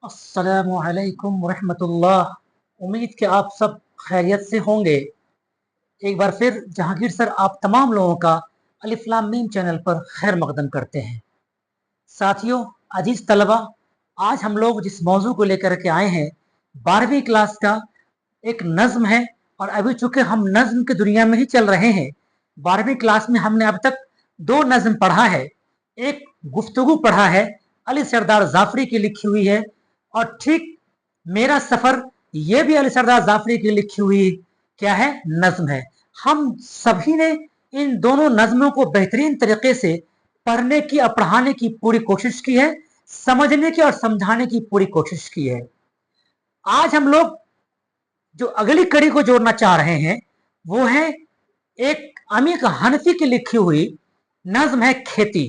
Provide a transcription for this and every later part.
अस्सलामुअलैकुम रहमतुल्लाह। उम्मीद कि आप सब खैरियत से होंगे। एक बार फिर जहांगीर सर आप तमाम लोगों का अलिफ लाम मीम चैनल पर खैर मकदम करते हैं। साथियों, अजीज तलबा, आज हम लोग जिस मौजू को लेकर के आए हैं 12वीं क्लास का एक नज्म है। और अभी चूंकि हम नज्म की दुनिया में ही चल रहे हैं, 12वीं क्लास में हमने अब तक दो नज्म पढ़ा है। एक गुफ्तगू पढ़ा है, अली सरदार जाफरी की लिखी हुई है, और ठीक मेरा सफर ये भी अली सरदार जाफरी की लिखी हुई क्या है, नज्म है। हम सभी ने इन दोनों नज्मों को बेहतरीन तरीके से पढ़ने की और पढ़ाने की पूरी कोशिश की है, समझने की और समझाने की पूरी कोशिश की है। आज हम लोग जो अगली कड़ी को जोड़ना चाह रहे हैं वो है एक अमीक हनफी की लिखी हुई नज्म है खेती।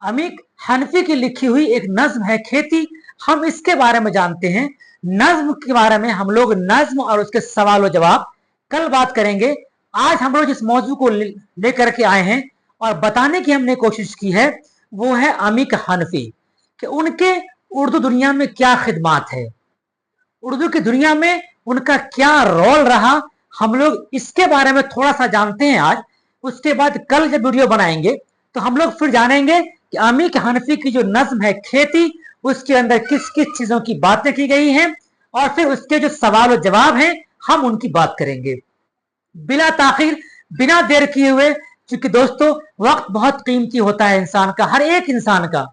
अमीक हनफी की लिखी हुई एक नज्म है खेती। हम इसके बारे में जानते हैं। नज्म के बारे में हम लोग नज्म और उसके सवाल और जवाब कल बात करेंगे। आज हम लोग जिस मौजू को लेकर के आए हैं और बताने की हमने कोशिश की है वो है अमीक हनफी कि उनके उर्दू दुनिया में क्या खिदमात है, उर्दू की दुनिया में उनका क्या रोल रहा। हम लोग इसके बारे में थोड़ा सा जानते हैं आज। उसके बाद कल जब वीडियो बनाएंगे तो हम लोग फिर जानेंगे कि अमीक हनफी की जो नज्म है खेती, उसके अंदर किस किस चीजों की बातें की गई हैं, और फिर उसके जो सवाल और जवाब हैं हम उनकी बात करेंगे बिला ताखिर, बिना देर किए हुए। क्योंकि दोस्तों, वक्त बहुत कीमती होता है इंसान का, हर एक इंसान का,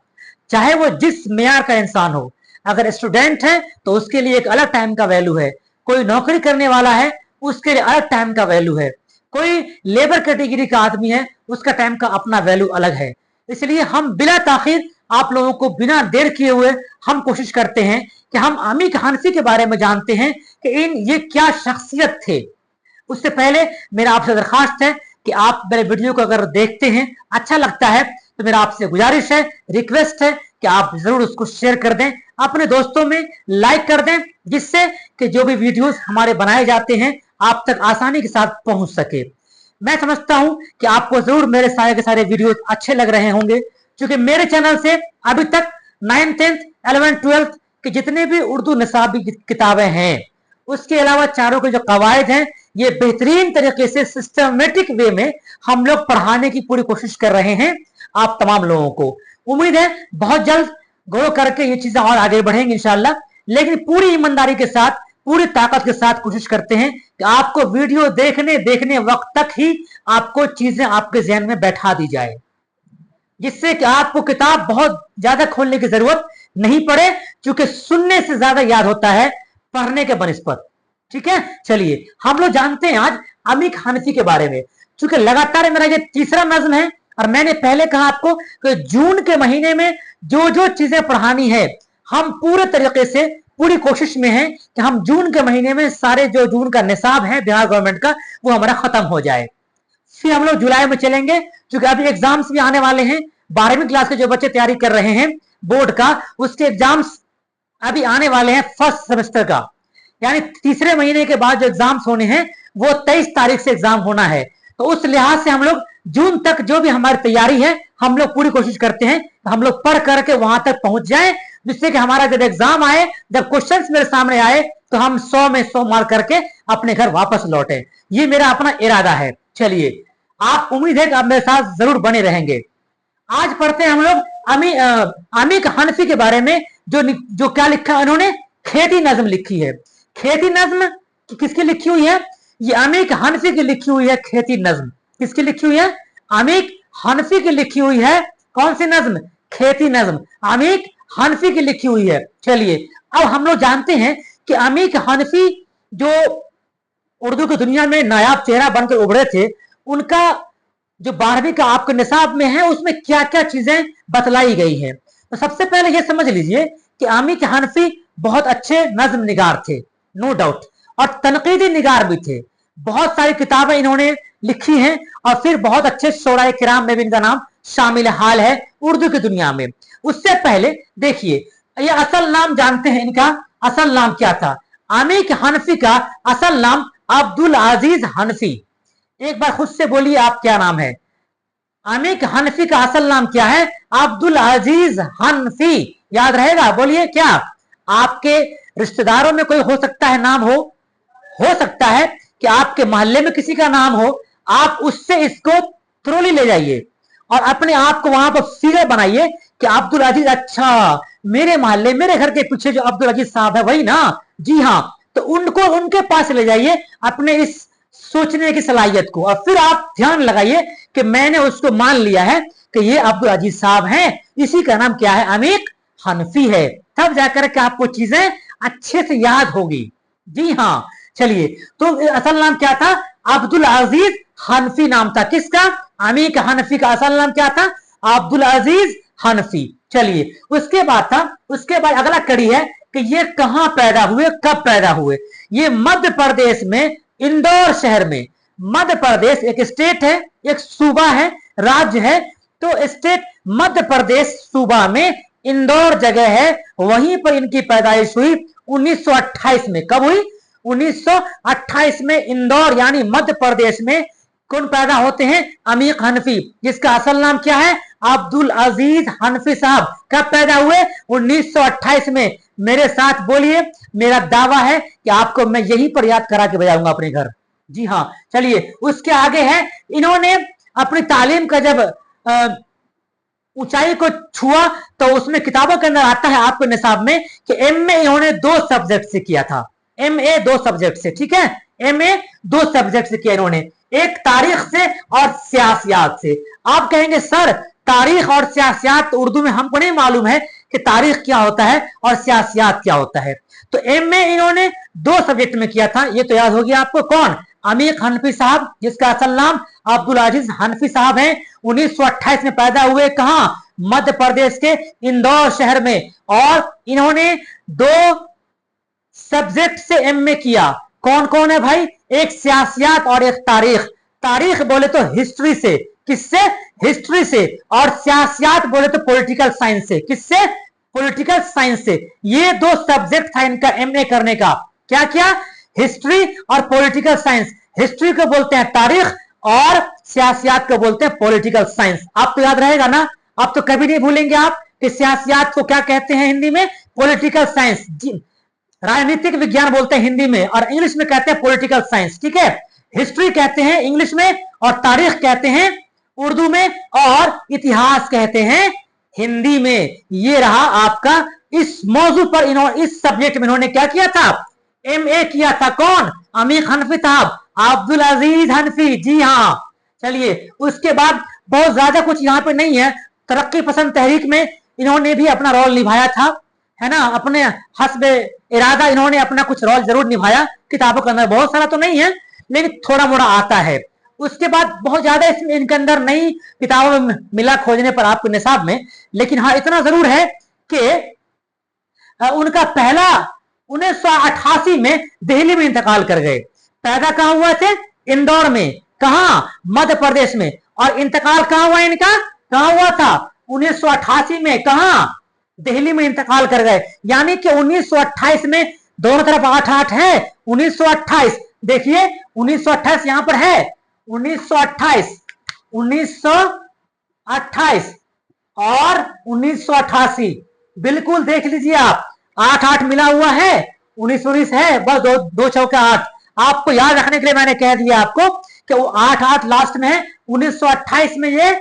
चाहे वो जिस मेयार का इंसान हो। अगर स्टूडेंट है तो उसके लिए एक अलग टाइम का वैल्यू है, कोई नौकरी करने वाला है उसके लिए अलग टाइम का वैल्यू है, कोई लेबर कैटेगरी का आदमी है उसका टाइम का अपना वैल्यू अलग है। इसलिए हम बिला ताखिर आप लोगों को बिना देर किए हुए हम कोशिश करते हैं कि हम अमीक हनफी के बारे में जानते हैं कि ये क्या शख्सियत थे। उससे पहले मेरा आपसे दरखास्त है कि आप मेरे वीडियो को अगर देखते हैं, अच्छा लगता है, तो मेरा आपसे गुजारिश है, रिक्वेस्ट है कि आप जरूर उसको शेयर कर दें, अपने दोस्तों में लाइक कर दें, जिससे कि जो भी वीडियोस हमारे बनाए जाते हैं आप तक आसानी के साथ पहुंच सके। मैं समझता हूं कि आपको जरूर मेरे सारे के सारे वीडियोस अच्छे लग रहे होंगे, क्योंकि मेरे चैनल से अभी तक 9th 10th 11th 12th के जितने भी उर्दू निसाबी किताबें हैं, उसके अलावा चारों के जो कवायद हैं, ये बेहतरीन तरीके से सिस्टमेटिक वे में हम लोग पढ़ाने की पूरी कोशिश कर रहे हैं आप तमाम लोगों को। उम्मीद है बहुत जल्द गौर करके ये चीजें और आगे बढ़ेंगी इंशाल्लाह। लेकिन पूरी ईमानदारी के साथ, पूरी ताकत के साथ कोशिश करते हैं कि आपको वीडियो देखने देखने वक्त तक ही आपको चीजें आपके जहन में बैठा दी जाए, जिससे कि आपको किताब बहुत ज्यादा खोलने की जरूरत नहीं पड़े, क्योंकि सुनने से ज्यादा याद होता है पढ़ने के बनिस्बत। ठीक है, चलिए हम लोग जानते हैं आज अमीक हनफी के बारे में। क्योंकि लगातार मेरा ये तीसरा नज्म है, और मैंने पहले कहा आपको कि जून के महीने में जो जो चीजें पढ़ानी है हम पूरे तरीके से पूरी कोशिश में हैं कि हम जून के महीने में सारे जो जून का निसाब है बिहार गवर्नमेंट का वो हमारा खत्म हो जाए। फिर हम लोग जुलाई में चलेंगे, क्योंकि अभी एग्जाम्स भी आने वाले हैं। 12वीं क्लास के जो बच्चे तैयारी कर रहे हैं बोर्ड का, उसके एग्जाम्स अभी आने वाले हैं फर्स्ट सेमेस्टर का, यानी तीसरे महीने के बाद जो एग्जाम्स होने हैं वो 23 तारीख से एग्जाम होना है। तो उस लिहाज से हम लोग जून तक जो भी हमारी तैयारी है हम लोग पूरी कोशिश करते हैं हम लोग पढ़ करके वहां तक पहुंच जाए, जिससे कि हमारा जब एग्जाम आए, जब क्वेश्चंस मेरे सामने आए, तो हम 100 में 100 मार्क करके अपने घर वापस लौटे। ये मेरा अपना इरादा है। चलिए, आप उम्मीद है कि आप मेरे साथ जरूर बने रहेंगे। आज पढ़ते हैं हम लोग अमीक हनफी के बारे में, जो जो क्या लिखा है उन्होंने, खेती नज्म लिखी है। खेती नज्म किसकी लिखी हुई है? ये अमीक हनफी की लिखी हुई है खेती नज्म। किसकी लिखी हुई है? अमीक हनफी की लिखी हुई है। कौन सी नज्म? खेती नज्म अमीक हनफी की लिखी हुई है। चलिए, अब हम लोग जानते हैं कि अमीक हनफी जो उर्दू की दुनिया में नायाब चेहरा बनकर उभरे थे, उनका जो 12वीं का आपके निसाब में है उसमें क्या क्या चीजें बतलाई गई हैं। तो सबसे पहले यह समझ लीजिए कि अमीक हनफी बहुत अच्छे नज्म निगार थे, नो डाउट, और तनकीदी निगार भी थे। बहुत सारी किताबें इन्होंने लिखी हैं, और फिर बहुत अच्छे शोराए किराम में भी इनका नाम शामिल हाल है उर्दू की दुनिया में। उससे पहले देखिए, ये असल नाम जानते हैं, इनका असल नाम क्या था? अमीक हनफी का असल नाम अब्दुल अजीज हनफी। एक बार खुद से बोलिए, आप क्या नाम है? अमीक हनफी का असल नाम क्या है? अब्दुल अजीज हनफी। याद रहेगा, बोलिए क्या? आपके रिश्तेदारों में कोई हो सकता है नाम हो सकता है कि आपके मोहल्ले में किसी का नाम हो, आप उससे इसको थ्रोली ले जाइए और अपने आप को वहां पर फिगर बनाइए कि अब्दुल अजीज, अच्छा मेरे मोहल्ले मेरे घर के पीछे जो अब्दुल अजीज साहब है वही ना, जी हाँ, तो उनको उनके पास ले जाइए अपने इस सोचने की सलाहियत को, और फिर आप ध्यान लगाइए कि मैंने उसको मान लिया है कि ये अब्दुल अजीज साहब हैं, इसी का नाम क्या है, अमीक हनफी है। तब जाकर के आपको चीजें अच्छे से याद होगी। जी हाँ, चलिए, तो असल नाम क्या था, अब्दुल अजीज हनफी नाम था किसका, अमीक हनफी का असल नाम क्या था, अब्दुल अजीज हनफी। चलिए, उसके बाद अगला कड़ी है कि ये कहां पैदा हुए, कब पैदा हुए। ये मध्य प्रदेश में इंदौर शहर में, मध्य प्रदेश एक स्टेट है, एक सूबा है, राज्य है, तो स्टेट मध्य प्रदेश सूबा में इंदौर जगह है, वहीं पर इनकी पैदाइश हुई 1928 में। कब हुई, 1928 में इंदौर यानी मध्य प्रदेश में कौन पैदा होते हैं, अमीक हनफी, जिसका असल नाम क्या है, अब्दुल अजीज हनफी साहब। कब पैदा हुए, 1928 में। मेरे साथ बोलिए, मेरा दावा है कि आपको मैं यहीं पर याद करा के बजाऊंगा अपने घर। जी हाँ, चलिए, उसके आगे है, इन्होंने अपनी तालीम का जब ऊंचाई को छुआ तो उसमें किताबों के अंदर आता है आपको निसाब में कि एमए इन्होंने 2 सब्जेक्ट से किया था, एमए 2 सब्जेक्ट से, ठीक है, एमए 2 सब्जेक्ट से किया इन्होंने, एक तारीख से और सियासियात से। आप कहेंगे सर तारीख और सियासियात तो उर्दू में हमको नहीं मालूम है कि तारीख क्या होता है और सियासियात क्या होता है, तो एमए इन्होंने 2 सब्जेक्ट में किया था, ये तो याद हो गया आपको। कौन, अमीक हनफी साहब, जिसका असल नाम अब्दुल अजीज हनफी साहब हैं। 1928 में पैदा हुए, कहां, मध्य प्रदेश के इंदौर शहर में, और इन्होंने 2 सब्जेक्ट से एमए किया। कौन कौन है भाई, एक सियासियात और एक तारीख। तारीख बोले तो हिस्ट्री से, किससे, हिस्ट्री से, और सियासियात बोले तो पॉलिटिकल साइंस से, किससे, पॉलिटिकल साइंस से। ये 2 सब्जेक्ट था इनका एमए करने का। क्या क्या, हिस्ट्री और पॉलिटिकल साइंस। हिस्ट्री को बोलते हैं तारीख और सियासियात को बोलते हैं पॉलिटिकल साइंस। आप तो याद रहेगा ना, आप तो कभी नहीं भूलेंगे आप कि सियासियात को क्या कहते हैं हिंदी में, पॉलिटिकल साइंस, राजनीतिक विज्ञान बोलते हैं हिंदी में, और इंग्लिश में कहते हैं पॉलिटिकल साइंस, ठीक है। हिस्ट्री कहते हैं इंग्लिश में, और तारीख कहते हैं उर्दू में, और इतिहास कहते हैं हिंदी में। ये रहा आपका, इस मौजू पर इन्होंने, इस सब्जेक्ट में इन्होंने क्या किया था, एमए किया था। कौन, अमीक हनफी साहब, अब्दुल अजीज हनफी, जी हाँ। चलिए, उसके बाद बहुत ज्यादा कुछ यहाँ पे नहीं है। तरक्की पसंद तहरीक में इन्होंने भी अपना रोल निभाया था, है ना, अपने हस्बे इरादा इन्होंने अपना कुछ रोल जरूर निभाया। किताबों के अंदर बहुत सारा तो नहीं है, लेकिन थोड़ा मोड़ा आता है। उसके बाद बहुत ज्यादा इसमें इनके अंदर नई किताबों में मिला खोजने पर आपके निसाब में, लेकिन हाँ इतना जरूर है कि उनका पहला 1988 में दिल्ली में इंतकाल कर गए। पैदा कहां हुआ थे, इंदौर में, कहां, मध्य प्रदेश में, और इंतकाल कहां हुआ इनका, कहां हुआ था, 1988 में, कहां, दिल्ली में इंतकाल कर गए। यानी कि 1928 में, दोनों तरफ 8-8 है, 1928, देखिए 1928 यहां पर है, 1928, 1928 और 1988, बिल्कुल देख लीजिए आप, 8-8 मिला हुआ है, 19-19 है, बस दो चौका 8। आपको याद रखने के लिए मैंने कह दिया आपको कि वो 8-8 लास्ट में है। 1928 में ये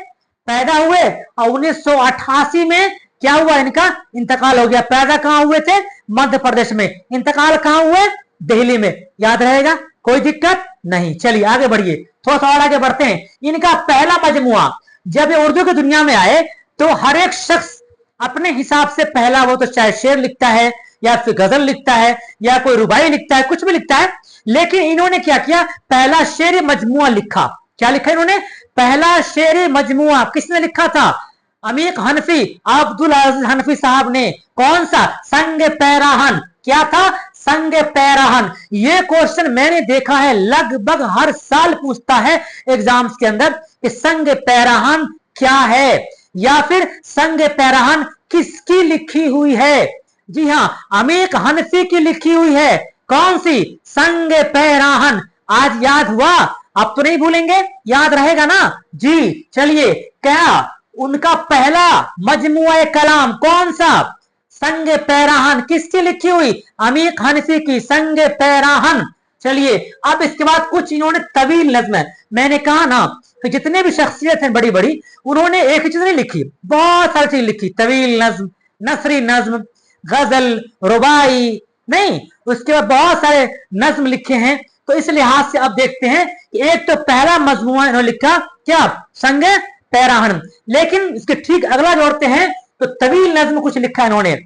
पैदा हुए और 1988 में क्या हुआ, इनका इंतकाल हो गया। पैदा कहां हुए थे, मध्य प्रदेश में, इंतकाल कहां हुए, दिल्ली में। याद रहेगा, कोई दिक्कत नहीं। चलिए आगे बढ़िए, थोड़ा सा और आगे बढ़ते हैं। इनका पहला मजमुआ जब ये उर्दू की दुनिया में आए तो हर एक शख्स अपने हिसाब से पहला, वो तो चाहे शेर लिखता है या फिर गजल लिखता है या कोई रुबाई लिखता है, कुछ भी लिखता है, लेकिन इन्होंने क्या किया, पहला शेर मजमुआ लिखा। क्या लिखा इन्होंने, पहला शेर मजमुआ। किसने लिखा था, अमीक हनफी, अब्दुल अजीज हनफी साहब ने। कौन सा, संग पैराहन। क्या था, संग पैराहन। ये क्वेश्चन मैंने देखा है लगभग हर साल पूछता है एग्जाम्स के अंदर कि संग पैराहन क्या है, या फिर संग पैराहन किसकी लिखी हुई है। जी हां, अमीक हनफी की लिखी हुई है। कौन सी, संग पैराहन। आज याद हुआ, अब तो नहीं भूलेंगे, याद रहेगा ना जी। चलिए, क्या उनका पहला मजमुआ कलाम कौन सा, संगे पैराहन किसकी लिखी हुई? अमीक हनफी की संगे पैराहन। चलिए अब इसके बाद कुछ इन्होंने तवील नज्म है। मैंने कहा ना कि जितने भी शख्सियत हैं बड़ी बड़ी, उन्होंने एक ही चीज नहीं लिखी, बहुत सारी चीज लिखी। तवील नज्म, नसरी नज्म, गजल, रुबाई, नहीं, उसके बाद बहुत सारे नज्म लिखे हैं। तो इस लिहाज से अब देखते हैं कि एक तो पहला मजमूआ इन्होंने लिखा क्या? संगे पैराहन। लेकिन इसके ठीक अगला जोड़ते हैं तो तवील नज्म कुछ लिखा इन्होंने,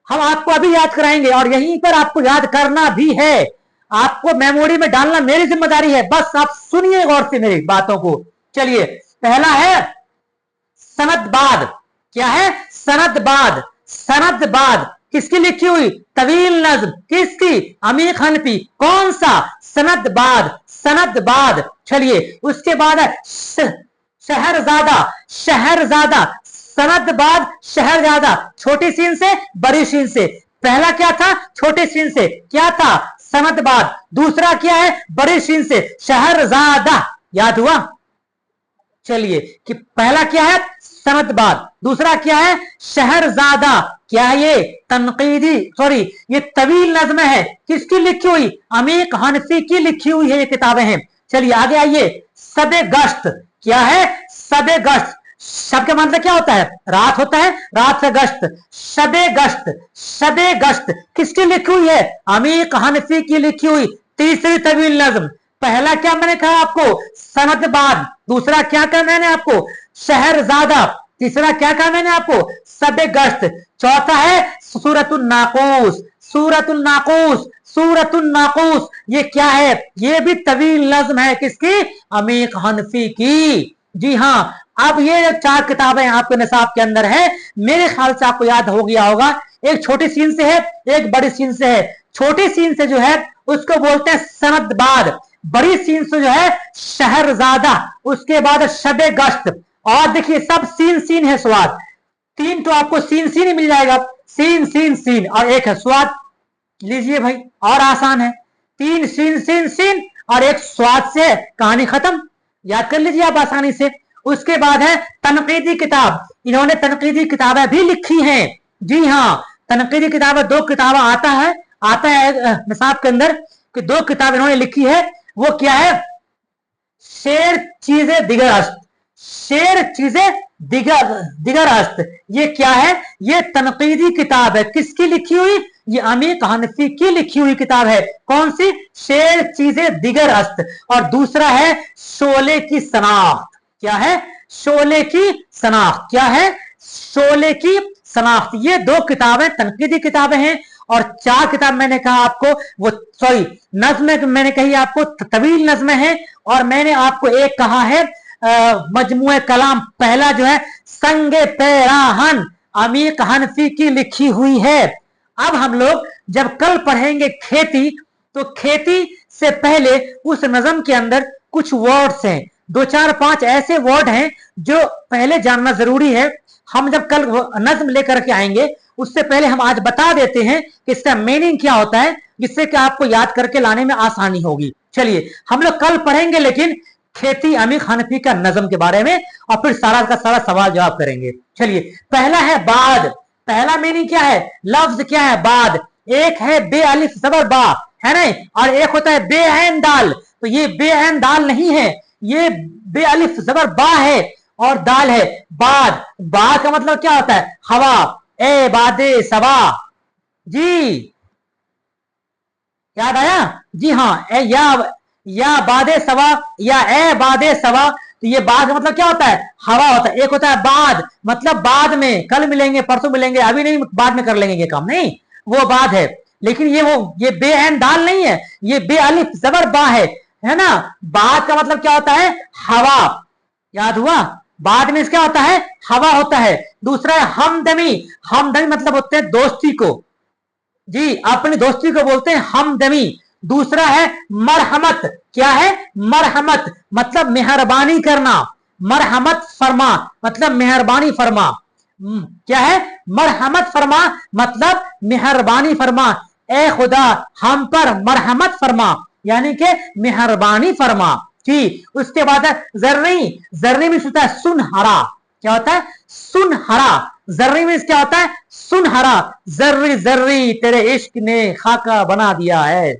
हम आपको अभी याद कराएंगे और यहीं पर आपको याद करना भी है, आपको मेमोरी में डालना मेरी जिम्मेदारी है। बस आप सुनिए गौर से मेरी बातों को। चलिए पहला है सनदबाद। क्या है? सनदबाद। सनदबाद किसकी लिखी हुई? तवील नज्म। किसकी? अमीक हनफी। कौन सा? सनदबाद। सनदबाद। चलिए उसके बाद है शहरजादा। शहरजादा। सनदबाद शहरजादा, छोटी सीन से बड़ी सीन से। पहला क्या था? छोटे सीन से क्या था? सनदबाद। दूसरा क्या है? बड़ी सीन से शहरजादा। याद हुआ? चलिए कि पहला क्या है? सनदबाद। दूसरा क्या है? शहरजादा। क्या ये तनकीदी, सॉरी ये तवील नज्म है। किसकी लिखी हुई? अमीक हनफी की लिखी हुई है ये किताबें हैं। चलिए आगे आइए। सबे गश्त। क्या है? सबे गश्त। शब का मतलब क्या होता है? रात होता है, रात से गश्त। शबे गश्त। शबे गश्त किसकी लिखी हुई है? अमीक हनफी की लिखी हुई तीसरी तवील नज्म। पहला क्या मैंने कहा आपको? सनदबाद। दूसरा क्या कहा मैंने आपको? शहरजादा। तीसरा क्या कहा मैंने आपको? सबे गश्त। चौथा है सूरतुन नाकूस। सूरतुन नाकूस। सूरतुन नाकूस ये क्या है? ये भी तवील नज्म है। किसकी? अमीक हनफी की। जी हाँ, अब ये चार किताबें आपके निसाब के अंदर है। मेरे ख्याल से आपको याद हो गया होगा, एक छोटी सीन से है, एक बड़ी सीन से है। छोटी सीन से जो है उसको बोलते हैं सनदबाद, बड़ी सीन से जो है शहरजादा, उसके बाद शबे गश्त। और देखिए सब सीन सीन है स्वाद, तीन तो आपको सीन सीन ही मिल जाएगा, सीन सीन सीन, और एक है स्वाद। लीजिए भाई और आसान है, तीन सीन सीन सीन और एक स्वाद से कहानी खत्म। याद कर लीजिए आप आसानी से। उसके बाद है तनकीदी किताब। इन्होंने तनकीदी किताबें भी लिखी हैं। जी हाँ, तनकीदी किताबें दो किताबें आता है निसाब के अंदर कि दो किताब इन्होंने लिखी है। वो क्या है? शेर चीजें दिगर अस्त। शेर चीजें दिगर अस्त ये क्या है? ये तनकीदी किताब है। किसकी लिखी हुई? ये अमीक हनफी की लिखी हुई किताब है। कौन सी? शेर चीजें दिगर अस्त। और दूसरा है शोले की सनाख्त। क्या है? शोले की सनाख्त। क्या है? शोले की सनाख्त। ये दो किताबें तनकीदी किताबें हैं। और चार किताब मैंने कहा आपको, वो सॉरी नज्म मैंने कही आपको तवील नज्म है। और मैंने आपको एक कहा है मजमुए कलाम, पहला जो है संगे पैराहन अमीक हनफी की लिखी हुई है। अब हम लोग जब कल पढ़ेंगे खेती, तो खेती से पहले उस नज्म के अंदर कुछ वर्ड्स हैं, दो चार पांच ऐसे वर्ड हैं जो पहले जानना जरूरी है। हम जब कल नज्म लेकर के आएंगे उससे पहले हम आज बता देते हैं कि इसका मीनिंग क्या होता है, जिससे कि आपको याद करके लाने में आसानी होगी। चलिए हम लोग कल पढ़ेंगे लेकिन खेती अमीक हनफी का नज्म के बारे में, और फिर सारा का सारा सवाल जवाब करेंगे। चलिए पहला है बाद। पहला मीनिंग क्या है? लफ्ज क्या है? बाद। एक है बे अलिफ जबर बा, है ना, और एक होता है बे ऐन दाल। तो ये बे ऐन दाल नहीं है, ये बे अलिफ जबर बा है और दाल है। बाद। बाद का मतलब क्या होता है? हवा। ए बादे सवा। जी याद आया? जी हाँ, ए या बादे सवा या ए बादे सवा। तो ये बाद का मतलब क्या होता है? हवा होता है। एक होता है बाद, मतलब बाद में, कल मिलेंगे, परसों मिलेंगे, अभी नहीं, बाद में कर लेंगे ये काम, नहीं, वो बाद है। लेकिन ये बे ऐन दाल नहीं है, ये बे अलिफ जबर बा है ना। बाद का मतलब क्या होता है? हवा। याद हुआ? बाद में क्या होता है? हवा होता है। दूसरा है हमदमी। हमदमी मतलब होते हैं दोस्ती को, जी अपनी दोस्ती को बोलते हैं हमदमी। दूसरा है मरहमत। क्या है? मरहमत मतलब मेहरबानी करना। मरहमत फरमा मतलब मेहरबानी फरमा। क्या है? मरहमत फरमा मतलब मेहरबानी फरमा। ए खुदा हम पर मरहमत फरमा, यानी कि मेहरबानी फरमा। जी उसके बाद है जर्री। जर्री में होता है सुनहरा। क्या होता है? सुनहरा। जर्री में क्या होता है? सुनहरा जर्री जर्री तेरे इश्क ने खाका बना दिया है।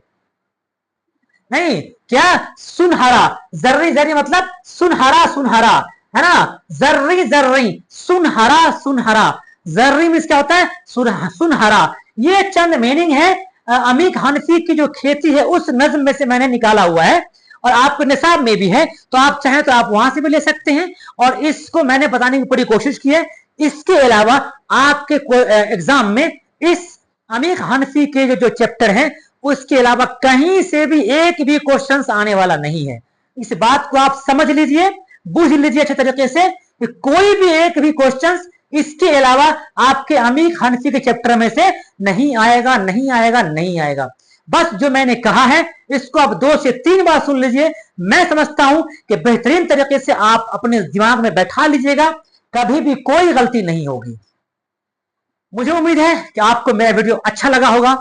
नहीं, क्या सुनहरा, जर्री जर्री मतलब सुनहरा सुनहरा, है ना, जर्री जर्री सुनहरा सुनहरा, जर्री मीन्स क्या होता है, सुनहरा। ये चंद मीनिंग है अमीक हनफी की जो खेती है उस नज्म में से मैंने निकाला हुआ है, और आपके निसाब में भी है, तो आप चाहें तो आप वहां से भी ले सकते हैं, और इसको मैंने बताने की पूरी कोशिश की है। इसके अलावा आपके एग्जाम में इस अमीक हनफी के जो चैप्टर हैं उसके अलावा कहीं से भी एक भी क्वेश्चंस आने वाला नहीं है। इस बात को आप समझ लीजिए, बुझ लीजिए अच्छे तरीके से कि कोई भी एक भी क्वेश्चंस इसके अलावा आपके अमीक हनफी के चैप्टर में से नहीं आएगा, नहीं आएगा, नहीं आएगा। बस जो मैंने कहा है इसको आप 2 से 3 बार सुन लीजिए। मैं समझता हूं कि बेहतरीन तरीके से आप अपने दिमाग में बैठा लीजिएगा, कभी भी कोई गलती नहीं होगी। मुझे उम्मीद है कि आपको मेरा वीडियो अच्छा लगा होगा।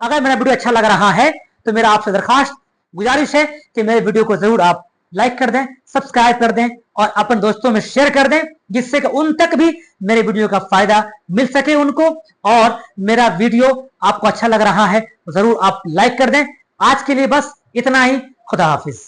अगर मेरा वीडियो अच्छा लग रहा है तो मेरा आपसे दरखास्त गुजारिश है कि मेरे वीडियो को जरूर आप लाइक कर दें, सब्सक्राइब कर दें और अपन दोस्तों में शेयर कर दें, जिससे कि उन तक भी मेरे वीडियो का फायदा मिल सके उनको। और मेरा वीडियो आपको अच्छा लग रहा है तो जरूर आप लाइक कर दें। आज के लिए बस इतना ही। खुदा हाफिज।